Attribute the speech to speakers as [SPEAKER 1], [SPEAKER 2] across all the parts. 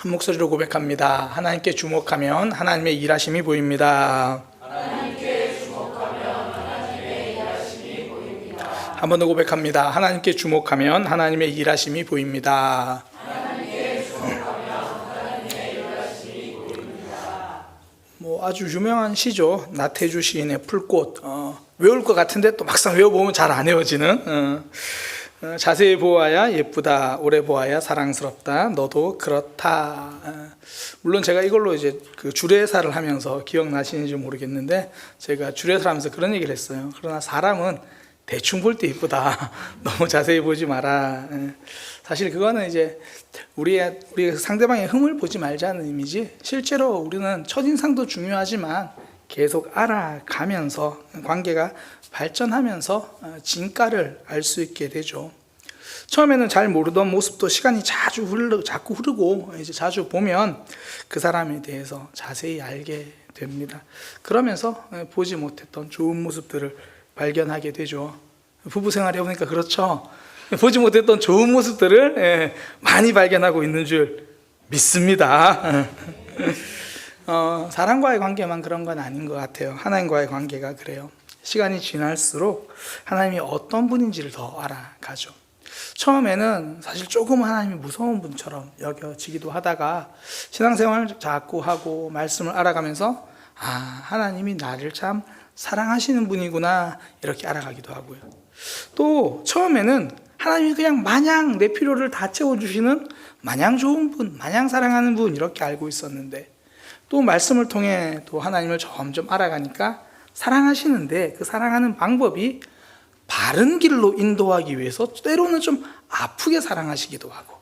[SPEAKER 1] 한 목소리로 고백합니다. 하나님께 주목하면 하나님의 일하심이 보입니다. 한 번 더 고백합니다. 하나님께 주목하면 하나님의 일하심이 보입니다. 아주 유명한 시죠. 나태주 시인의 풀꽃. 외울 것 같은데 또 막상 외워보면 잘 안 외워지는. 자세히 보아야 예쁘다, 오래 보아야 사랑스럽다, 너도 그렇다. 물론 제가 이걸로 이제 그 주례사를 하면서 기억나시는지 모르겠는데, 제가 주례사를 하면서 그런 얘기를 했어요. 그러나 사람은 대충 볼 때 이쁘다. 너무 자세히 보지 마라. 사실 그거는 이제 우리 상대방의 흠을 보지 말자는 의미지, 실제로 우리는 첫인상도 중요하지만 계속 알아가면서 관계가 발전하면서 진가를 알 수 있게 되죠. 처음에는 잘 모르던 모습도 시간이 자꾸 흐르고 이제 자주 보면 그 사람에 대해서 자세히 알게 됩니다. 그러면서 보지 못했던 좋은 모습들을 발견하게 되죠. 부부 생활 해보니까 그렇죠. 보지 못했던 좋은 모습들을 많이 발견하고 있는 줄 믿습니다. 사람과의 관계만 그런 건 아닌 것 같아요. 하나님과의 관계가 그래요. 시간이 지날수록 하나님이 어떤 분인지를 더 알아가죠. 처음에는 사실 조금 하나님이 무서운 분처럼 여겨지기도 하다가 신앙생활을 자꾸 하고 말씀을 알아가면서 하나님이 나를 참 사랑하시는 분이구나 이렇게 알아가기도 하고요. 또 처음에는 하나님이 그냥 마냥 내 필요를 다 채워주시는 마냥 좋은 분, 마냥 사랑하는 분 이렇게 알고 있었는데, 또 말씀을 통해 또 하나님을 점점 알아가니까 사랑하시는데 그 사랑하는 방법이 바른 길로 인도하기 위해서 때로는 좀 아프게 사랑하시기도 하고,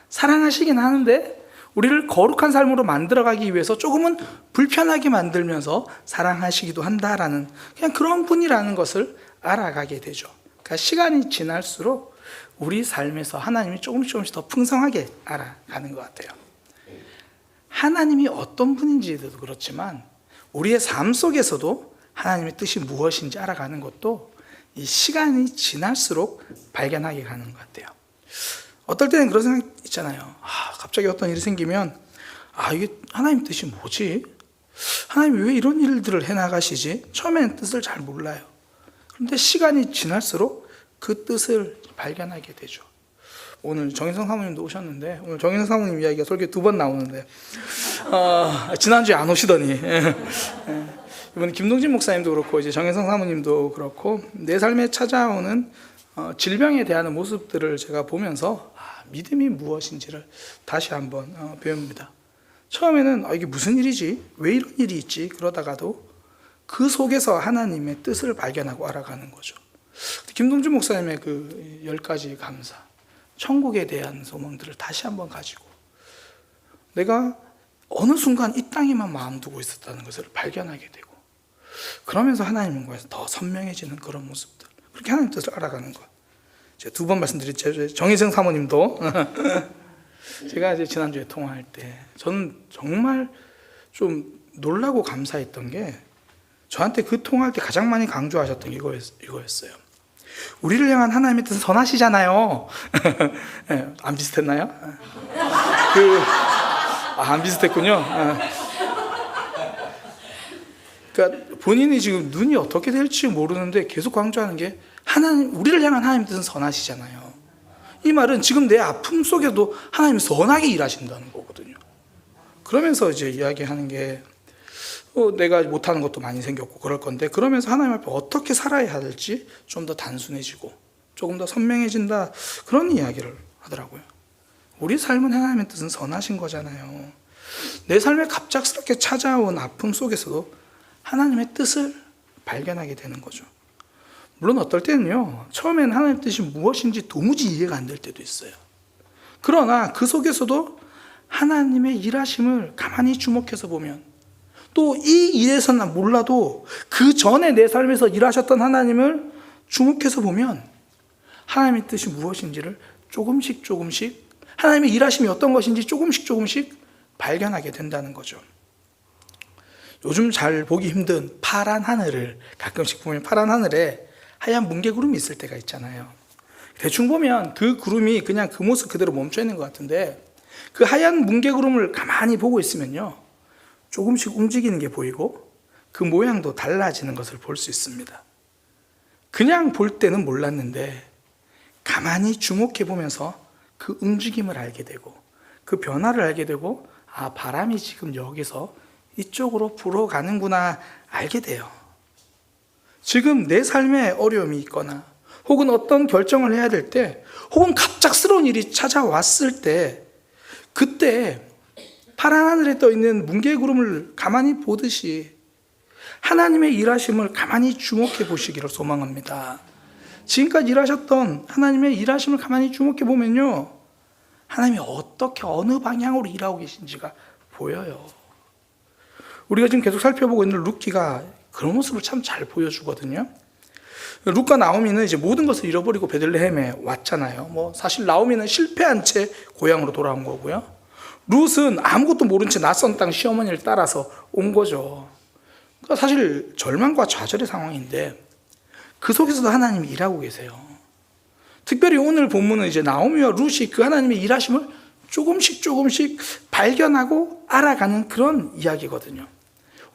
[SPEAKER 1] 사랑하시긴 하는데 우리를 거룩한 삶으로 만들어가기 위해서 조금은 불편하게 만들면서 사랑하시기도 한다라는 그냥 그런 분이라는 것을 알아가게 되죠. 그러니까 시간이 지날수록 우리 삶에서 하나님이 조금씩 더 풍성하게 알아가는 것 같아요. 하나님이 어떤 분인지도 그렇지만 우리의 삶 속에서도 하나님의 뜻이 무엇인지 알아가는 것도 이 시간이 지날수록 발견하게 가는 것 같아요. 어떨 때는 그런 생각 있잖아요. 갑자기 어떤 일이 생기면 이게 하나님 뜻이 뭐지? 하나님이 왜 이런 일들을 해나가시지? 처음에는 뜻을 잘 몰라요. 그런데 시간이 지날수록 그 뜻을 발견하게 되죠. 오늘 정인성 사모님도 오셨는데, 오늘 정인성 사모님 이야기가 설교 2번 나오는데 지난주에 안 오시더니 이번에 김동진 목사님도 그렇고 이제 정인성 사모님도 그렇고 내 삶에 찾아오는 질병에 대한 모습들을 제가 보면서 믿음이 무엇인지를 다시 한번 배웁니다. 처음에는 이게 무슨 일이지? 왜 이런 일이 있지? 그러다가도 그 속에서 하나님의 뜻을 발견하고 알아가는 거죠. 김동준 목사님의 그 10가지 감사, 천국에 대한 소망들을 다시 한번 가지고 내가 어느 순간 이 땅에만 마음 두고 있었다는 것을 발견하게 되고, 그러면서 하나님과에서 더 선명해지는 그런 모습들, 그렇게 하나님 뜻을 알아가는 것. 제가 2번 말씀드렸죠. 정희성 사모님도 제가 이제 지난주에 통화할 때 저는 정말 좀 놀라고 감사했던 게, 저한테 그 통화할 때 가장 많이 강조하셨던 게 이거였어요. 우리를 향한 하나님의 뜻은 선하시잖아요. 안 비슷했나요? 안 비슷했군요. 그러니까 본인이 지금 눈이 어떻게 될지 모르는데 계속 강조하는 게, 우리를 향한 하나님의 뜻은 선하시잖아요. 이 말은 지금 내 아픔 속에도 하나님이 선하게 일하신다는 거거든요. 그러면서 이제 이야기하는 게, 내가 못하는 것도 많이 생겼고 그럴 건데, 그러면서 하나님 앞에 어떻게 살아야 할지 좀 더 단순해지고 조금 더 선명해진다, 그런 이야기를 하더라고요. 우리 삶은 하나님의 뜻은 선하신 거잖아요. 내 삶에 갑작스럽게 찾아온 아픔 속에서도 하나님의 뜻을 발견하게 되는 거죠. 물론 어떨 때는요, 처음에는 하나님의 뜻이 무엇인지 도무지 이해가 안 될 때도 있어요. 그러나 그 속에서도 하나님의 일하심을 가만히 주목해서 보면, 또 이 일에서는 몰라도 그 전에 내 삶에서 일하셨던 하나님을 주목해서 보면 하나님의 뜻이 무엇인지를 조금씩 하나님의 일하심이 어떤 것인지 조금씩 발견하게 된다는 거죠. 요즘 잘 보기 힘든 파란 하늘을 가끔씩 보면 파란 하늘에 하얀 뭉게구름이 있을 때가 있잖아요. 대충 보면 그 구름이 그냥 그 모습 그대로 멈춰 있는 것 같은데, 그 하얀 뭉게구름을 가만히 보고 있으면요, 조금씩 움직이는 게 보이고 그 모양도 달라지는 것을 볼 수 있습니다. 그냥 볼 때는 몰랐는데 가만히 주목해 보면서 그 움직임을 알게 되고 그 변화를 알게 되고, 아, 바람이 지금 여기서 이쪽으로 불어가는구나 알게 돼요. 지금 내 삶에 어려움이 있거나 혹은 어떤 결정을 해야 될 때, 혹은 갑작스러운 일이 찾아왔을 때, 그때 파란 하늘에 떠 있는 뭉게구름을 가만히 보듯이 하나님의 일하심을 가만히 주목해 보시기를 소망합니다. 지금까지 일하셨던 하나님의 일하심을 가만히 주목해 보면요, 하나님이 어떻게 어느 방향으로 일하고 계신지가 보여요. 우리가 지금 계속 살펴보고 있는 루키가 그런 모습을 참 잘 보여주거든요. 룻과 나오미는 이제 모든 것을 잃어버리고 베들레헴에 왔잖아요. 사실 나오미는 실패한 채 고향으로 돌아온 거고요. 룻은 아무것도 모른 채 낯선 땅 시어머니를 따라서 온 거죠. 그러니까 사실 절망과 좌절의 상황인데 그 속에서도 하나님이 일하고 계세요. 특별히 오늘 본문은 이제 나오미와 룻이 그 하나님의 일하심을 조금씩 발견하고 알아가는 그런 이야기거든요.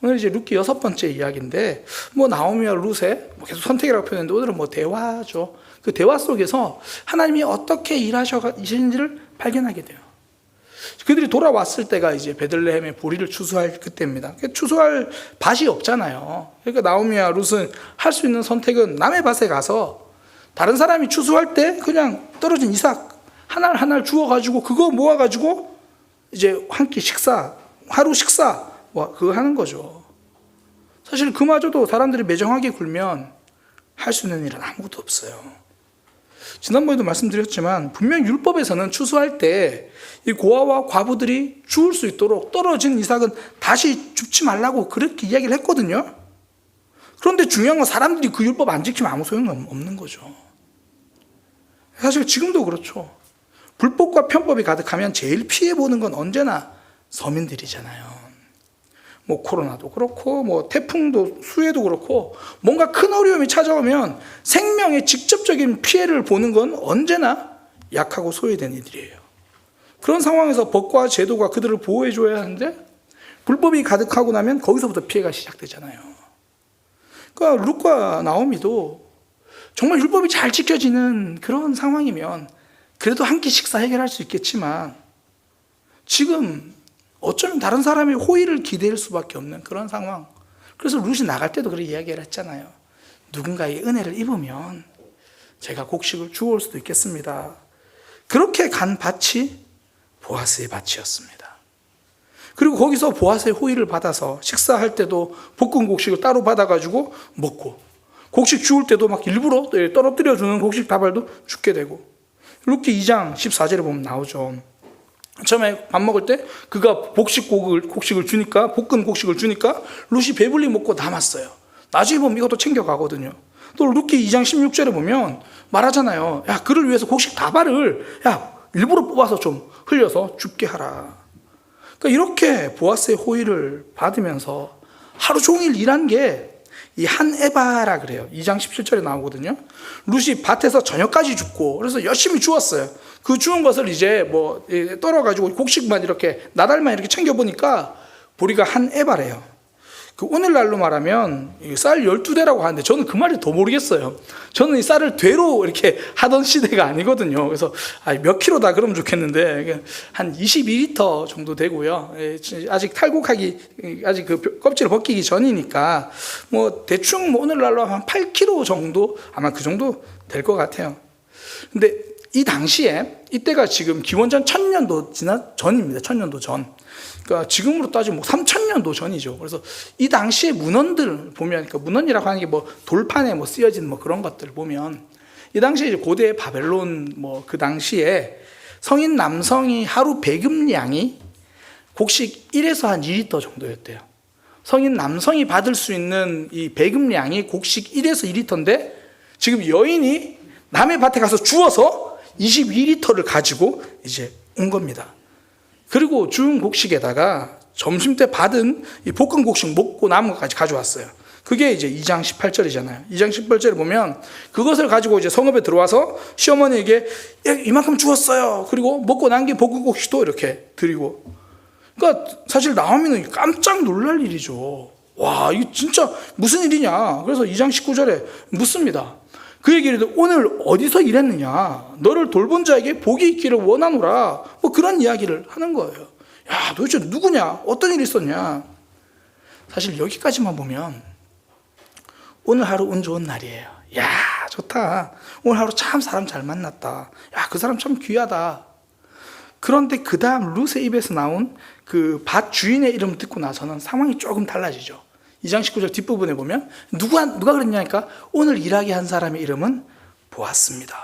[SPEAKER 1] 오늘 이제 룻기 6번째 이야기인데, 나오미와 룻의 계속 선택이라고 표현했는데 오늘은 대화죠. 그 대화 속에서 하나님이 어떻게 일하시는지를 발견하게 돼요. 그들이 돌아왔을 때가 이제 베들레헴에 보리를 추수할 그때입니다. 추수할 밭이 없잖아요. 그러니까 나오미와 룻은 할 수 있는 선택은 남의 밭에 가서 다른 사람이 추수할 때 그냥 떨어진 이삭 하나를 주워가지고 그거 모아가지고 이제 한 끼 식사, 하루 식사 그거 하는 거죠. 사실 그마저도 사람들이 매정하게 굴면 할 수 있는 일은 아무것도 없어요. 지난번에도 말씀드렸지만 분명 율법에서는 추수할 때 이 고아와 과부들이 주울 수 있도록 떨어진 이삭은 다시 줍지 말라고 그렇게 이야기를 했거든요. 그런데 중요한 건 사람들이 그 율법 안 지키면 아무 소용은 없는 거죠. 사실 지금도 그렇죠. 불법과 편법이 가득하면 제일 피해보는 건 언제나 서민들이잖아요. 코로나도 그렇고 태풍도 수해도 그렇고 뭔가 큰 어려움이 찾아오면 생명에 직접적인 피해를 보는 건 언제나 약하고 소외된 이들이에요. 그런 상황에서 법과 제도가 그들을 보호해줘야 하는데 불법이 가득하고 나면 거기서부터 피해가 시작되잖아요. 그러니까 룻과 나오미도 정말 율법이 잘 지켜지는 그런 상황이면 그래도 한 끼 식사 해결할 수 있겠지만, 지금 어쩌면 다른 사람의 호의를 기대할 수밖에 없는 그런 상황. 그래서 룻이 나갈 때도 그런 이야기를 했잖아요. 누군가의 은혜를 입으면 제가 곡식을 주워올 수도 있겠습니다. 그렇게 간 밭이 보아스의 밭이었습니다. 그리고 거기서 보아스의 호의를 받아서 식사할 때도 볶은 곡식을 따로 받아가지고 먹고, 곡식 주울 때도 막 일부러 떨어뜨려주는 곡식 다발도 죽게 되고, 룻기 2장 14절에 보면 나오죠. 처음에 밥 먹을 때 그가 곡식을 주니까, 볶은 곡식을 주니까 룻이 배불리 먹고 남았어요. 나중에 보면 이것도 챙겨가거든요. 또 룻기 2장 16절에 보면 말하잖아요. 야, 그를 위해서 곡식 다발을 일부러 뽑아서 좀 흘려서 죽게 하라. 그러니까 이렇게 보아스의 호의를 받으면서 하루 종일 일한 게 이 한 에바라 그래요. 2장 17절에 나오거든요. 룻이 밭에서 저녁까지 줍고, 그래서 열심히 주웠어요. 그 주운 것을 이제 떨어가지고 곡식만 이렇게 나달만 이렇게 챙겨보니까 보리가 한 에바래요. 그 오늘날로 말하면 쌀 12대라고 하는데 저는 그 말이 더 모르겠어요. 저는 이 쌀을 되로 이렇게 하던 시대가 아니거든요. 그래서 몇 킬로다 그러면 좋겠는데 한 22리터 정도 되고요. 아직 탈곡하기, 아직 그 껍질을 벗기기 전이니까 대충 오늘날로 한 8킬로 정도, 아마 그 정도 될 것 같아요. 근데 이 당시에, 이때가 지금 기원전 1000년도 전입니다. 1000년도 전. 그러니까 지금으로 따지면 3000년도 전이죠. 그래서 이 당시의 문헌들 보면, 그러니까 문헌이라고 하는 게 돌판에 쓰여진 그런 것들 보면, 이 당시에 이제 고대 바벨론 그 당시에 성인 남성이 하루 배급량이 곡식 1에서 한 2리터 정도였대요. 성인 남성이 받을 수 있는 이 배급량이 곡식 1에서 2리터인데 지금 여인이 남의 밭에 가서 주워서 22리터를 가지고 이제 온 겁니다. 그리고 주운 곡식에다가 점심때 받은 이 볶은 곡식 먹고 남은 것까지 가져왔어요. 그게 이제 2장 18절이잖아요. 2장 18절에 보면 그것을 가지고 이제 성읍에 들어와서 시어머니에게 이만큼 주었어요. 그리고 먹고 난 게 보고기도 이렇게 드리고. 그러니까 사실 나오미는 깜짝 놀랄 일이죠. 와, 이게 진짜 무슨 일이냐. 그래서 2장 19절에 묻습니다. 그에게 이르되 오늘 어디서 일했느냐. 너를 돌본 자에게 복이 있기를 원하노라. 뭐 그런 이야기를 하는 거예요. 야, 도대체 누구냐? 어떤 일이 있었냐? 사실 여기까지만 보면 오늘 하루 운 좋은 날이에요. 야, 좋다. 오늘 하루 참 사람 잘 만났다. 야, 그 사람 참 귀하다. 그런데 그 다음 룻의 입에서 나온 그 밭 주인의 이름 듣고 나서는 상황이 조금 달라지죠. 2장 19절 뒷부분에 보면 누가 그랬냐니까 오늘 일하게 한 사람의 이름은 보았습니다.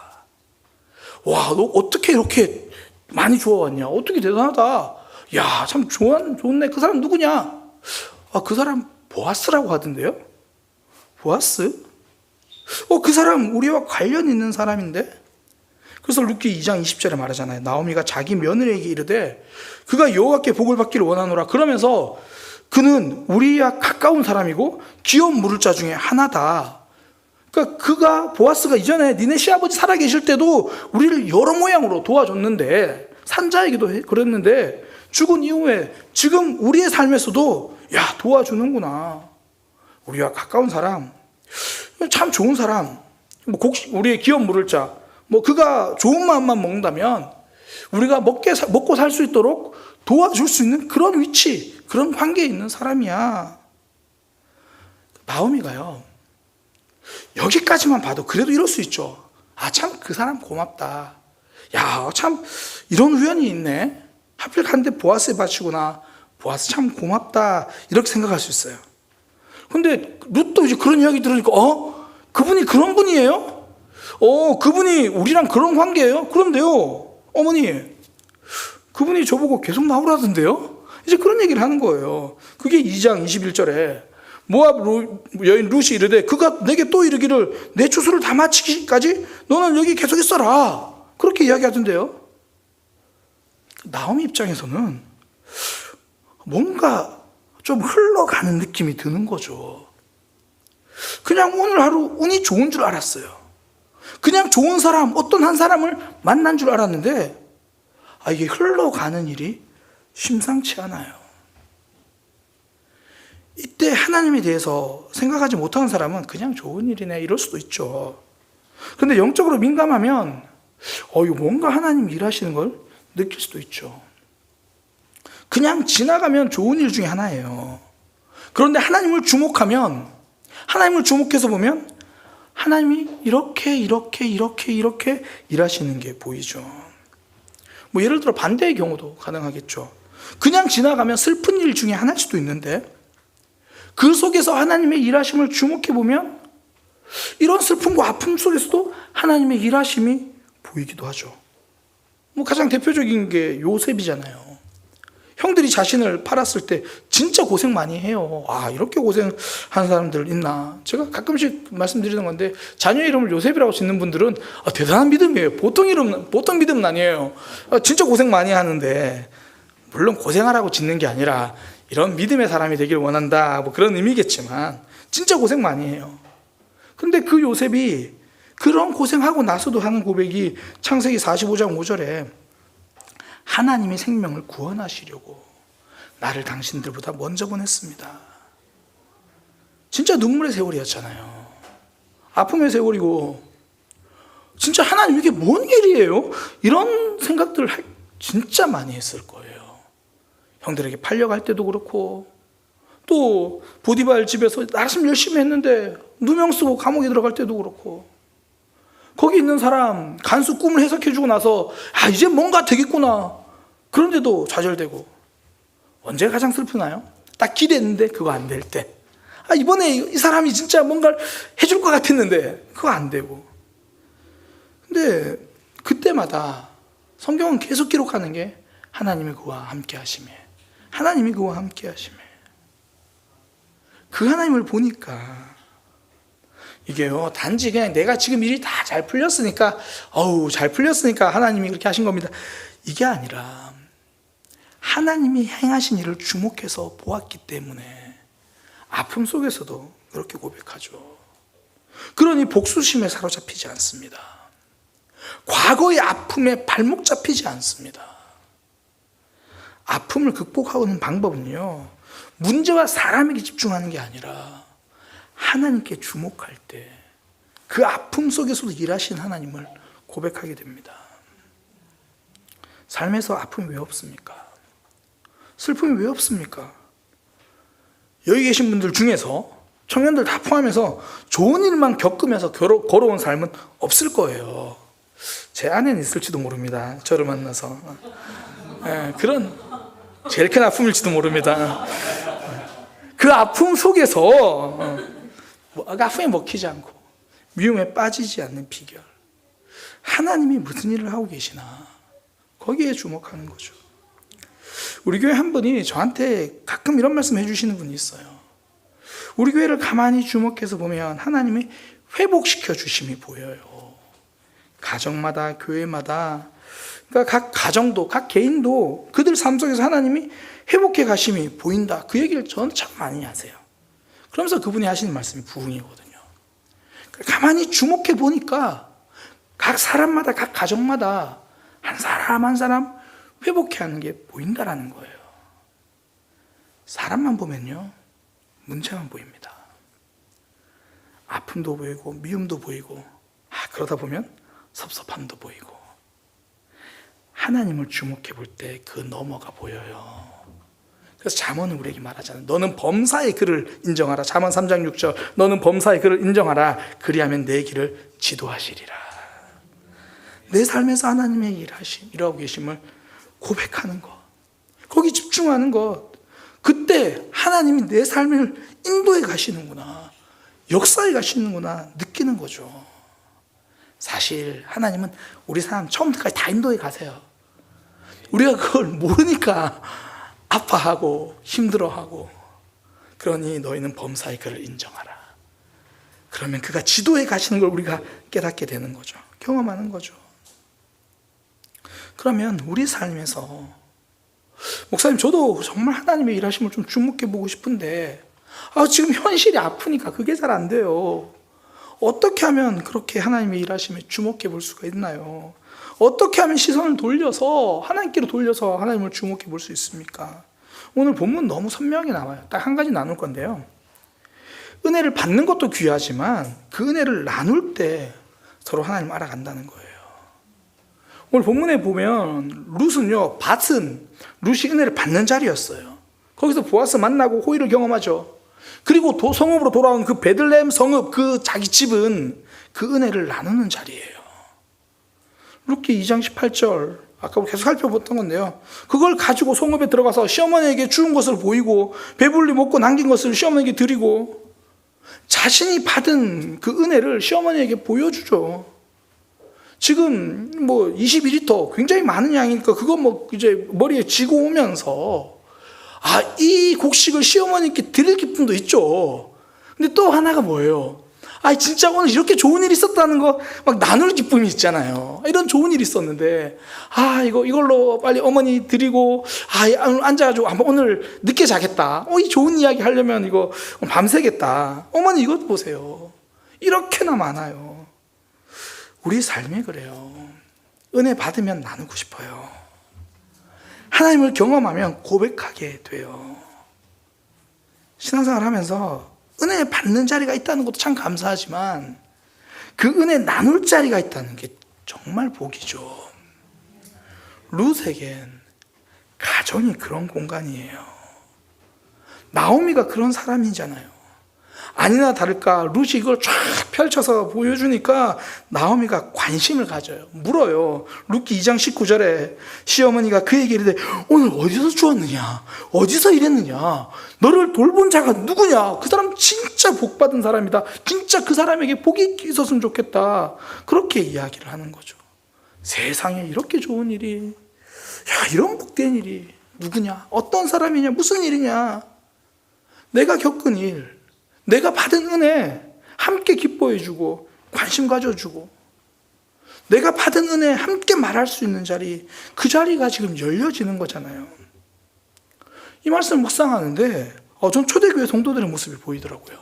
[SPEAKER 1] 와, 너 어떻게 이렇게 많이 주워왔냐? 어떻게 대단하다. 야, 참 좋네. 그 사람 누구냐? 아, 그 사람 보아스라고 하던데요? 보아스? 그 사람 우리와 관련 있는 사람인데? 그래서 룻기 2장 20절에 말하잖아요. 나오미가 자기 며느리에게 이르되 그가 여호와께 복을 받기를 원하노라. 그러면서 그는 우리와 가까운 사람이고 기업 물을 자 중에 하나다. 그러니까 보아스가 이전에 니네 시아버지 살아계실 때도 우리를 여러 모양으로 도와줬는데 산자에게도 그랬는데 죽은 이후에 지금 우리의 삶에서도 야, 도와주는구나. 우리와 가까운 사람, 참 좋은 사람, 우리의 기업 물을 자, 그가 좋은 마음만 먹는다면 우리가 먹고 살 수 있도록 도와줄 수 있는 그런 위치, 그런 관계에 있는 사람이야. 나오미가요, 여기까지만 봐도 그래도 이럴 수 있죠. 아, 참 그 사람 고맙다. 야, 참 이런 우연이 있네. 하필 갔는데 보아스에 바치구나. 보아스 참 고맙다. 이렇게 생각할 수 있어요. 근데 룻도 이제 그런 이야기 들으니까 그분이 그런 분이에요? 그분이 우리랑 그런 관계예요? 그런데요, 어머니, 그분이 저보고 계속 나오라던데요? 이제 그런 얘기를 하는 거예요. 그게 2장 21절에 모압 여인 룻이 이르되 그가 내게 또 이르기를 내 추수를 다 마치기까지 너는 여기 계속 있어라. 그렇게 이야기하던데요. 나오미 입장에서는 뭔가 좀 흘러가는 느낌이 드는 거죠. 그냥 오늘 하루 운이 좋은 줄 알았어요. 그냥 좋은 사람, 어떤 한 사람을 만난 줄 알았는데 이게 흘러가는 일이 심상치 않아요. 이때 하나님에 대해서 생각하지 못하는 사람은 그냥 좋은 일이네 이럴 수도 있죠. 그런데 영적으로 민감하면 이거 뭔가 하나님 일하시는 걸 느낄 수도 있죠. 그냥 지나가면 좋은 일 중에 하나예요. 그런데 하나님을 주목해서 보면 하나님이 이렇게 일하시는 게 보이죠. 예를 들어 반대의 경우도 가능하겠죠. 그냥 지나가면 슬픈 일 중에 하나일 수도 있는데 그 속에서 하나님의 일하심을 주목해 보면 이런 슬픔과 아픔 속에서도 하나님의 일하심이 보이기도 하죠. 가장 대표적인 게 요셉이잖아요. 형들이 자신을 팔았을 때 진짜 고생 많이 해요. 이렇게 고생한 사람들 있나. 제가 가끔씩 말씀드리는 건데 자녀 이름을 요셉이라고 짓는 분들은 대단한 믿음이에요. 보통 믿음은 아니에요. 진짜 고생 많이 하는데, 물론 고생하라고 짓는 게 아니라 이런 믿음의 사람이 되길 원한다, 그런 의미겠지만 진짜 고생 많이 해요. 근데 그 요셉이 그런 고생하고 나서도 하는 고백이 창세기 45장 5절에 하나님이 생명을 구원하시려고 나를 당신들보다 먼저 보냈습니다. 진짜 눈물의 세월이었잖아요. 아픔의 세월이고, 진짜 하나님 이게 뭔 일이에요? 이런 생각들을 진짜 많이 했을 거예요. 형들에게 팔려갈 때도 그렇고, 또 보디발 집에서 나름 열심히 했는데 누명 쓰고 감옥에 들어갈 때도 그렇고, 거기 있는 사람 간수 꿈을 해석해주고 나서 이제 뭔가 되겠구나. 그런데도 좌절되고. 언제 가장 슬프나요? 딱 기대했는데 그거 안 될 때. 이번에 이 사람이 진짜 뭔가를 해줄 것 같았는데 그거 안 되고. 근데 그때마다 성경은 계속 기록하는 게 하나님이 그와 함께 하심에, 하나님이 그와 함께 하심에. 그 하나님을 보니까 이게요, 단지 그냥 내가 지금 일이 다 잘 풀렸으니까, 잘 풀렸으니까 하나님이 그렇게 하신 겁니다. 이게 아니라 하나님이 행하신 일을 주목해서 보았기 때문에 아픔 속에서도 그렇게 고백하죠. 그러니 복수심에 사로잡히지 않습니다. 과거의 아픔에 발목 잡히지 않습니다. 아픔을 극복하는 방법은요, 문제와 사람에게 집중하는 게 아니라 하나님께 주목할 때 그 아픔 속에서도 일하신 하나님을 고백하게 됩니다. 삶에서 아픔이 왜 없습니까? 슬픔이 왜 없습니까? 여기 계신 분들 중에서, 청년들 다 포함해서 좋은 일만 겪으면서 걸어온 삶은 없을 거예요. 제 아내는 있을지도 모릅니다. 저를 만나서. 그런 제일 큰 아픔일지도 모릅니다. 그 아픔 속에서 아픔에 먹히지 않고 미움에 빠지지 않는 비결, 하나님이 무슨 일을 하고 계시나, 거기에 주목하는 거죠. 우리 교회 한 분이 저한테 가끔 이런 말씀 해주시는 분이 있어요. 우리 교회를 가만히 주목해서 보면 하나님이 회복시켜 주심이 보여요. 가정마다, 교회마다, 그러니까 각 가정도, 각 개인도 그들 삶 속에서 하나님이 회복해 가심이 보인다. 그 얘기를 저는 참 많이 하세요. 그러면서 그분이 하시는 말씀이 부흥이거든요. 가만히 주목해 보니까 각 사람마다, 각 가정마다 한 사람 한 사람 회복해 하는 게 보인다라는 거예요. 사람만 보면요, 문제만 보입니다. 아픔도 보이고 미움도 보이고, 그러다 보면 섭섭함도 보이고. 하나님을 주목해 볼 때 그 너머가 보여요. 그래서 잠언은 우리에게 말하잖아요. 너는 범사의 그를 인정하라. 잠언 3장 6절. 너는 범사의 그를 인정하라. 그리하면 내 길을 지도하시리라. 내 삶에서 하나님의 일하고 계심을 고백하는 것, 거기 집중하는 것, 그때 하나님이 내 삶을 인도해 가시는구나, 역사해 가시는구나 느끼는 거죠. 사실 하나님은 우리 삶 처음부터까지 다 인도해 가세요. 우리가 그걸 모르니까 아파하고 힘들어하고. 그러니 너희는 범사의 그를 인정하라. 그러면 그가 지도해 가시는 걸 우리가 깨닫게 되는 거죠. 경험하는 거죠. 그러면 우리 삶에서, 목사님 저도 정말 하나님의 일하심을 좀 주목해 보고 싶은데 지금 현실이 아프니까 그게 잘 안 돼요. 어떻게 하면 그렇게 하나님의 일하심에 주목해 볼 수가 있나요? 어떻게 하면 시선을 돌려서 하나님께로 돌려서 하나님을 주목해 볼 수 있습니까? 오늘 본문 너무 선명하게 나와요. 딱 한 가지 나눌 건데요, 은혜를 받는 것도 귀하지만 그 은혜를 나눌 때 서로 하나님을 알아간다는 거예요. 오늘 본문에 보면 룻은요, 밭은 룻이 은혜를 받는 자리였어요. 거기서 보아스 만나고 호의를 경험하죠. 그리고 성읍으로 돌아온 그 베들레헴 성읍, 그 자기 집은 그 은혜를 나누는 자리예요. 룻기 2장 18절, 아까 계속 살펴봤던 건데요, 그걸 가지고 성읍에 들어가서 시어머니에게 주운 것을 보이고 배불리 먹고 남긴 것을 시어머니에게 드리고 자신이 받은 그 은혜를 시어머니에게 보여주죠. 지금 22리터 굉장히 많은 양이니까 그거 이제 머리에 쥐고 오면서 이 곡식을 시어머니께 드릴 기쁨도 있죠. 근데 또 하나가 뭐예요? 진짜 오늘 이렇게 좋은 일이 있었다는 거 막 나눌 기쁨이 있잖아요. 이런 좋은 일이 있었는데 이걸로 빨리 어머니 드리고 앉아가지고 오늘 늦게 자겠다. 이 좋은 이야기 하려면 이거 밤새겠다. 어머니 이것 보세요. 이렇게나 많아요. 우리 삶이 그래요. 은혜 받으면 나누고 싶어요. 하나님을 경험하면 고백하게 돼요. 신앙생활 하면서 은혜 받는 자리가 있다는 것도 참 감사하지만 그 은혜 나눌 자리가 있다는 게 정말 복이죠. 룻에겐 가정이 그런 공간이에요. 나오미가 그런 사람이잖아요. 아니나 다를까 룻이 이걸 쫙 펼쳐서 보여주니까 나오미가 관심을 가져요. 물어요. 룻기 2장 19절에 시어머니가 그에게 이르되 오늘 어디서 주었느냐, 어디서 일했느냐, 너를 돌본 자가 누구냐, 그 사람 진짜 복받은 사람이다, 진짜 그 사람에게 복이 있었으면 좋겠다, 그렇게 이야기를 하는 거죠. 세상에 이렇게 좋은 일이, 이런 복된 일이 누구냐, 어떤 사람이냐, 무슨 일이냐, 내가 겪은 일, 내가 받은 은혜 함께 기뻐해주고 관심 가져주고, 내가 받은 은혜 함께 말할 수 있는 자리, 그 자리가 지금 열려지는 거잖아요. 이 말씀 묵상하는데 전 초대교회 성도들의 모습이 보이더라고요.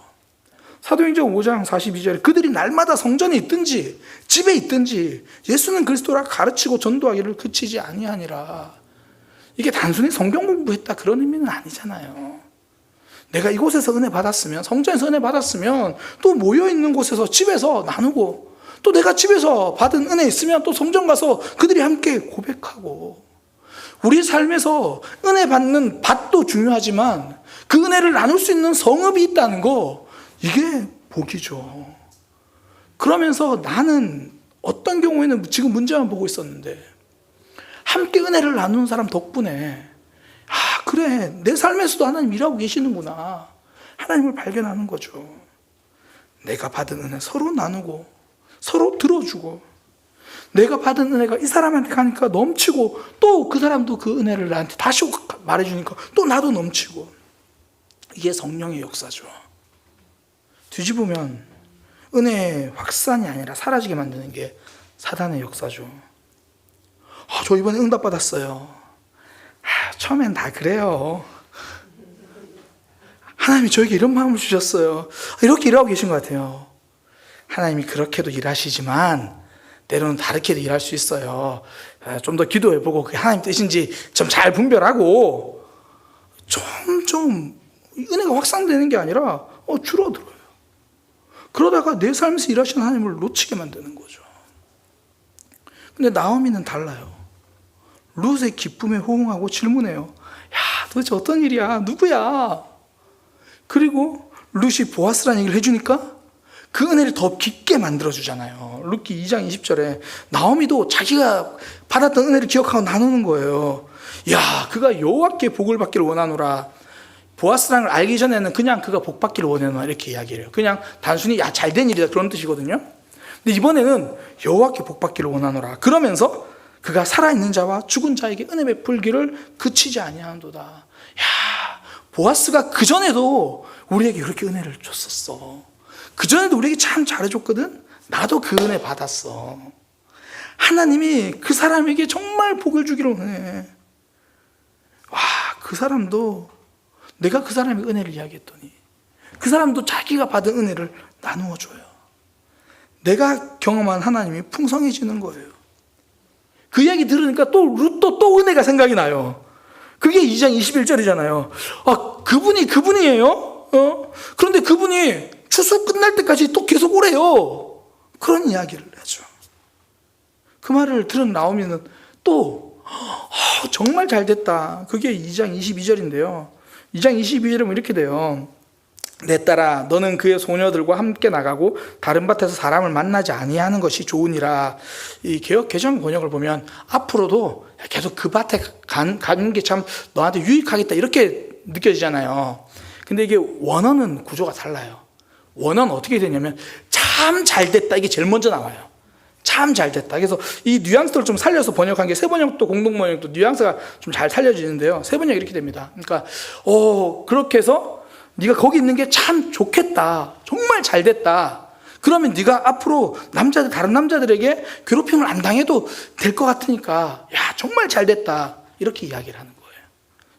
[SPEAKER 1] 사도행전 5장 42절에 그들이 날마다 성전에 있든지 집에 있든지 예수는 그리스도라 가르치고 전도하기를 그치지 아니하니라. 이게 단순히 성경 공부했다 그런 의미는 아니잖아요. 내가 이곳에서 은혜 받았으면, 성전에서 은혜 받았으면 또 모여있는 곳에서 집에서 나누고, 또 내가 집에서 받은 은혜 있으면 또 성전 가서 그들이 함께 고백하고, 우리 삶에서 은혜 받는 밭도 중요하지만 그 은혜를 나눌 수 있는 성읍이 있다는 거, 이게 복이죠. 그러면서 나는 어떤 경우에는 지금 문제만 보고 있었는데 함께 은혜를 나누는 사람 덕분에 그래, 내 삶에서도 하나님 일하고 계시는구나, 하나님을 발견하는 거죠. 내가 받은 은혜 서로 나누고 서로 들어주고, 내가 받은 은혜가 이 사람한테 가니까 넘치고, 또 그 사람도 그 은혜를 나한테 다시 말해주니까 또 나도 넘치고, 이게 성령의 역사죠. 뒤집으면 은혜의 확산이 아니라 사라지게 만드는 게 사단의 역사죠. 저 이번에 응답 받았어요. 처음엔 다 그래요. 하나님이 저에게 이런 마음을 주셨어요. 이렇게 일하고 계신 것 같아요. 하나님이 그렇게도 일하시지만 때로는 다르게도 일할 수 있어요. 좀 더 기도해보고 그게 하나님 뜻인지 좀 잘 분별하고, 좀 은혜가 확산되는 게 아니라 줄어들어요. 그러다가 내 삶에서 일하시는 하나님을 놓치게 만드는 거죠. 근데 나오미는 달라요. 룻의 기쁨에 호응하고 질문해요. 도대체 어떤 일이야? 누구야? 그리고 룻이 보아스라는 얘기를 해주니까 그 은혜를 더 깊게 만들어주잖아요. 룻기 2장 20절에 나오미도 자기가 받았던 은혜를 기억하고 나누는 거예요. 그가 여호와께 복을 받기를 원하노라. 보아스라는 걸 알기 전에는 그냥 그가 복 받기를 원하노라 이렇게 이야기를 해요. 그냥 단순히 잘된 일이다 그런 뜻이거든요. 근데 이번에는 여호와께 복 받기를 원하노라. 그러면서 그가 살아있는 자와 죽은 자에게 은혜 베풀기를 그치지 아니하는도다. 보아스가 그전에도 우리에게 이렇게 은혜를 줬었어. 그전에도 우리에게 참 잘해줬거든. 나도 그 은혜 받았어. 하나님이 그 사람에게 정말 복을 주기로 해. 그 사람도, 내가 그 사람의 은혜를 이야기했더니 그 사람도 자기가 받은 은혜를 나누어 줘요. 내가 경험한 하나님이 풍성해지는 거예요. 그 이야기 들으니까 또 룻도 또 은혜가 생각이 나요. 그게 2장 21절이잖아요. 그분이 그분이에요? 그런데 그분이 추수 끝날 때까지 또 계속 오래요. 그런 이야기를 하죠. 그 말을 들은 나오미는 또 정말 잘 됐다. 그게 2장 22절인데요. 2장 22절에 이렇게 돼요. 내 딸아, 너는 그의 소녀들과 함께 나가고 다른 밭에서 사람을 만나지 아니하는 것이 좋으니라. 이 개역 개정 번역을 보면 앞으로도 계속 그 밭에 가는 게 참 너한테 유익하겠다 이렇게 느껴지잖아요. 근데 이게 원어는 구조가 달라요. 원어는 어떻게 되냐면 참 잘됐다, 이게 제일 먼저 나와요. 참 잘됐다. 그래서 이 뉘앙스를 좀 살려서 번역한 게 세번역도 공동번역도 뉘앙스가 좀 잘 살려지는데요. 세번역 이렇게 됩니다. 그러니까 그렇게 해서 네가 거기 있는 게 참 좋겠다, 정말 잘됐다. 그러면 네가 앞으로 다른 남자들에게 괴롭힘을 안 당해도 될 것 같으니까 정말 잘됐다, 이렇게 이야기를 하는 거예요.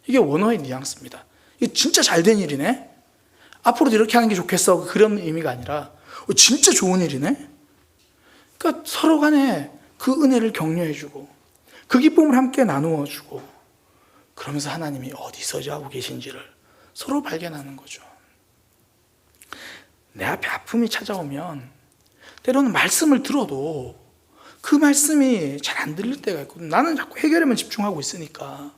[SPEAKER 1] 이게 원어의 뉘앙스입니다. 이게 진짜 잘된 일이네, 앞으로도 이렇게 하는 게 좋겠어, 그런 의미가 아니라 진짜 좋은 일이네. 그러니까 서로 간에 그 은혜를 격려해주고 그 기쁨을 함께 나누어주고, 그러면서 하나님이 어디서 하고 계신지를 서로 발견하는 거죠. 내 앞에 아픔이 찾아오면 때로는 말씀을 들어도 그 말씀이 잘 안 들릴 때가 있거든. 나는 자꾸 해결에만 집중하고 있으니까.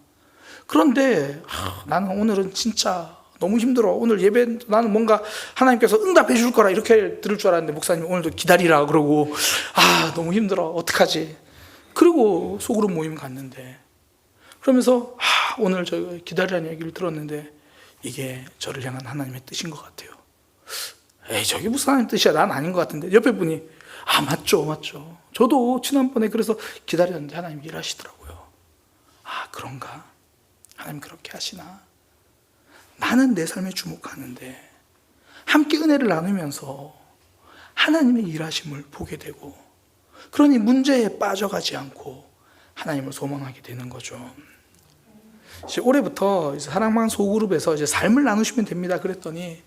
[SPEAKER 1] 그런데 나는 오늘은 진짜 너무 힘들어. 오늘 예배 나는 뭔가 하나님께서 응답해 줄 거라 이렇게 들을 줄 알았는데 목사님 오늘도 기다리라 그러고 너무 힘들어. 어떡하지? 그리고 소그룹 모임 갔는데 그러면서 오늘 저 기다리라는 얘기를 들었는데 이게 저를 향한 하나님의 뜻인 것 같아요. 저게 무슨 하나님 뜻이야? 난 아닌 것 같은데. 옆에 분이 맞죠. 저도 지난번에 그래서 기다렸는데 하나님 일하시더라고요. 그런가? 하나님 그렇게 하시나? 나는 내 삶에 주목하는데 함께 은혜를 나누면서 하나님의 일하심을 보게 되고, 그러니 문제에 빠져가지 않고 하나님을 소망하게 되는 거죠. 이제 올해부터 이제 사랑방 소그룹에서 이제 삶을 나누시면 됩니다. 그랬더니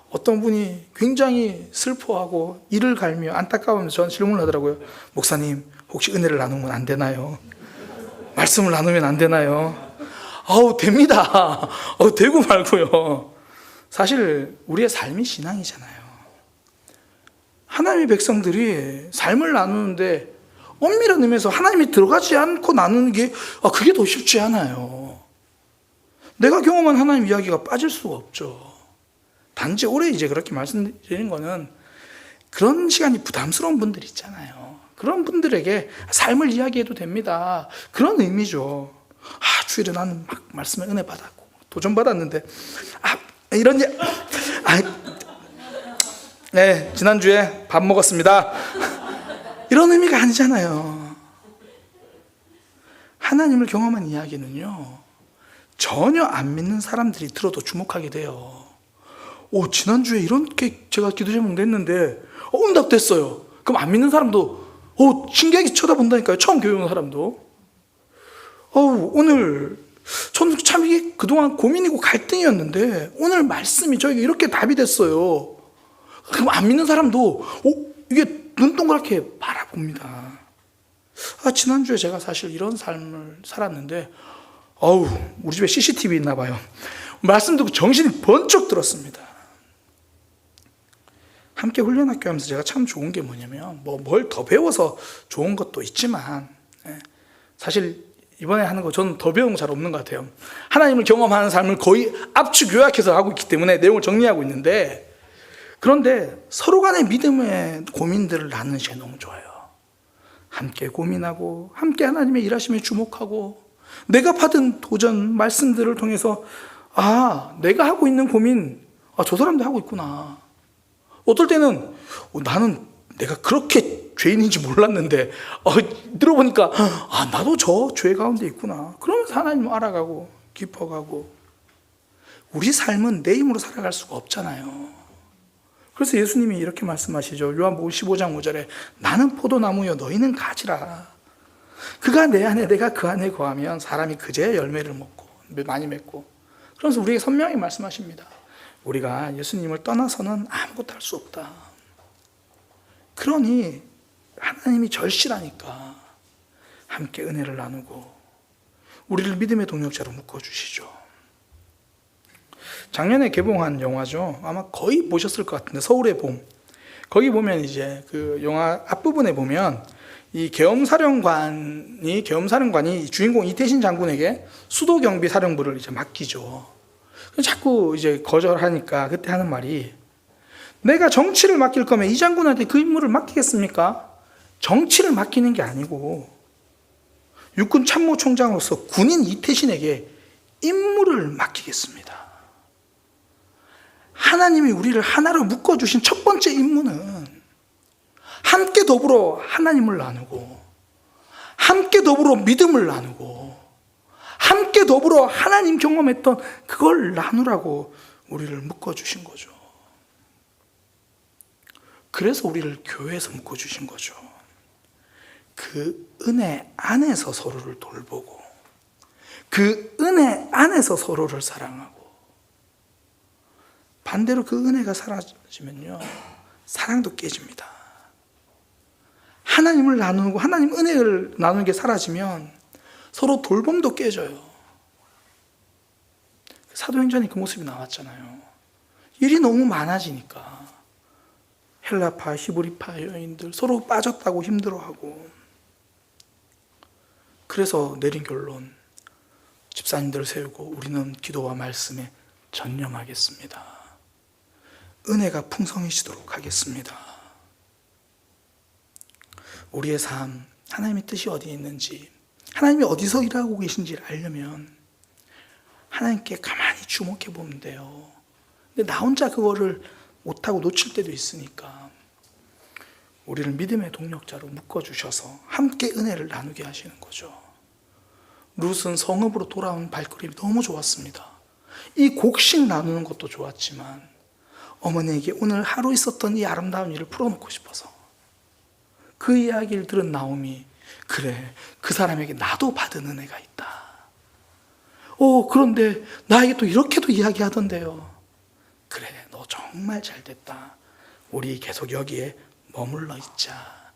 [SPEAKER 1] 어떤 분이 굉장히 슬퍼하고 이를 갈며 안타까우면서 저한테 질문을 하더라고요. 목사님, 혹시 은혜를 나누면 안 되나요? 말씀을 나누면 안 되나요? 아우, 됩니다. 되고 말고요. 사실 우리의 삶이 신앙이잖아요. 하나님의 백성들이 삶을 나누는데 엄밀한 의미에서 하나님이 들어가지 않고 나누는 게 그게 더 쉽지 않아요. 내가 경험한 하나님 이야기가 빠질 수가 없죠. 단지 올해 이제 그렇게 말씀드리는 거는 그런 시간이 부담스러운 분들 있잖아요. 그런 분들에게 삶을 이야기해도 됩니다. 그런 의미죠. 주일에 나는 막 말씀에 은혜 받았고 도전 받았는데 이런 네, 지난주에 밥 먹었습니다. 이런 의미가 아니잖아요. 하나님을 경험한 이야기는요, 전혀 안 믿는 사람들이 들어도 주목하게 돼요. 지난주에 이렇게 제가 기도 제목 냈는데 응답됐어요. 그럼 안 믿는 사람도 신기하게 쳐다본다니까요. 처음 교회 온 사람도. 오늘 저는 참 이게 그동안 고민이고 갈등이었는데 오늘 말씀이 저에게 이렇게 답이 됐어요. 그럼 안 믿는 사람도 이게 눈 동그랗게 바라봅니다. 지난주에 제가 사실 이런 삶을 살았는데 우리 집에 CCTV 있나 봐요. 말씀 듣고 정신이 번쩍 들었습니다. 함께 훈련학교 하면서 제가 참 좋은 게 뭐냐면 뭘 더 배워서 좋은 것도 있지만 사실 이번에 하는 거 저는 더 배운 거 잘 없는 것 같아요. 하나님을 경험하는 삶을 거의 압축 요약해서 하고 있기 때문에 내용을 정리하고 있는데, 그런데 서로 간의 믿음의 고민들을 나누는 시간이 너무 좋아요. 함께 고민하고 함께 하나님의 일하심에 주목하고 내가 받은 도전 말씀들을 통해서 내가 하고 있는 고민 저 사람도 하고 있구나. 어떨 때는 나는 내가 그렇게 죄인인지 몰랐는데 들어보니까 나도 저 죄 가운데 있구나. 그러면서 하나님을 알아가고 깊어가고. 우리 삶은 내 힘으로 살아갈 수가 없잖아요. 그래서 예수님이 이렇게 말씀하시죠. 요한복음 15장 5절에 나는 포도나무여 너희는 가지라. 그가 내 안에 내가 그 안에 거하면 사람이 그제야 열매를 먹고 많이 맺고. 그래서 우리에게 선명히 말씀하십니다. 우리가 예수님을 떠나서는 아무것도 할 수 없다. 그러니 하나님이 절실하니까 함께 은혜를 나누고 우리를 믿음의 동역자로 묶어주시죠. 작년에 개봉한 영화죠. 아마 거의 보셨을 것 같은데, 서울의 봄. 거기 보면 이제 그 영화 앞부분에 보면 이 계엄사령관이 주인공 이태신 장군에게 수도경비사령부를 이제 맡기죠. 자꾸 이제 거절하니까 그때 하는 말이, 내가 정치를 맡길 거면 이 장군한테 그 임무를 맡기겠습니까? 정치를 맡기는 게 아니고 육군 참모총장으로서 군인 이태신에게 임무를 맡기겠습니다. 하나님이 우리를 하나로 묶어주신 첫 번째 임무는 함께 더불어 하나님을 나누고 함께 더불어 믿음을 나누고 함께 더불어 하나님 경험했던 그걸 나누라고 우리를 묶어주신 거죠. 그래서 우리를 교회에서 묶어주신 거죠. 그 은혜 안에서 서로를 돌보고 그 은혜 안에서 서로를 사랑하고, 반대로 그 은혜가 사라지면요, 사랑도 깨집니다. 하나님을 나누고 하나님 은혜를 나누는 게 사라지면 서로 돌봄도 깨져요. 사도행전에 그 모습이 나왔잖아요. 일이 너무 많아지니까 헬라파, 히브리파 여인들 서로 빠졌다고 힘들어하고, 그래서 내린 결론, 집사님들을 세우고 우리는 기도와 말씀에 전념하겠습니다. 은혜가 풍성해지도록 하겠습니다. 우리의 삶, 하나님의 뜻이 어디에 있는지, 하나님이 어디서 일하고 계신지를 알려면 하나님께 가만히 주목해 보면 돼요. 근데 나 혼자 그거를 못하고 놓칠 때도 있으니까 우리를 믿음의 동력자로 묶어주셔서 함께 은혜를 나누게 하시는 거죠. 룻은 성읍으로 돌아온 발걸음이 너무 좋았습니다. 이 곡식 나누는 것도 좋았지만 어머니에게 오늘 하루 있었던 이 아름다운 일을 풀어놓고 싶어서 그 이야기를 들은 나오미, 그래, 그 사람에게 나도 받은 은혜가 있다. 그런데 나에게 또 이렇게도 이야기하던데요. 그래, 너 정말 잘됐다. 우리 계속 여기에 머물러 있자.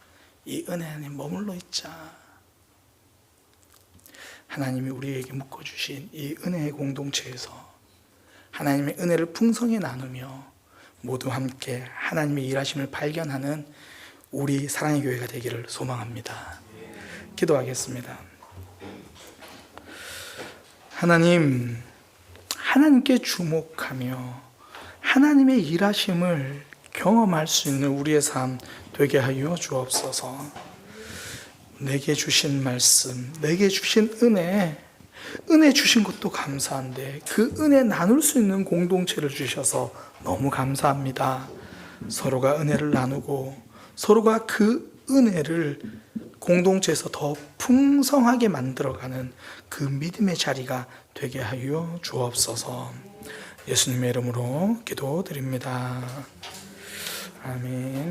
[SPEAKER 1] 이 은혜 안에 머물러 있자. 하나님이 우리에게 묶어주신 이 은혜의 공동체에서 하나님의 은혜를 풍성히 나누며 모두 함께 하나님의 일하심을 발견하는 우리 사랑의 교회가 되기를 소망합니다. 기도하겠습니다. 하나님, 하나님께 주목하며 하나님의 일하심을 경험할 수 있는 우리의 삶 되게 하여 주옵소서. 내게 주신 말씀, 내게 주신 은혜 주신 것도 감사한데 그 은혜 나눌 수 있는 공동체를 주셔서 너무 감사합니다. 서로가 은혜를 나누고 서로가 그 은혜를 공동체에서 더 풍성하게 만들어가는 그 믿음의 자리가 되게 하여 주옵소서. 예수님의 이름으로 기도드립니다. 아멘.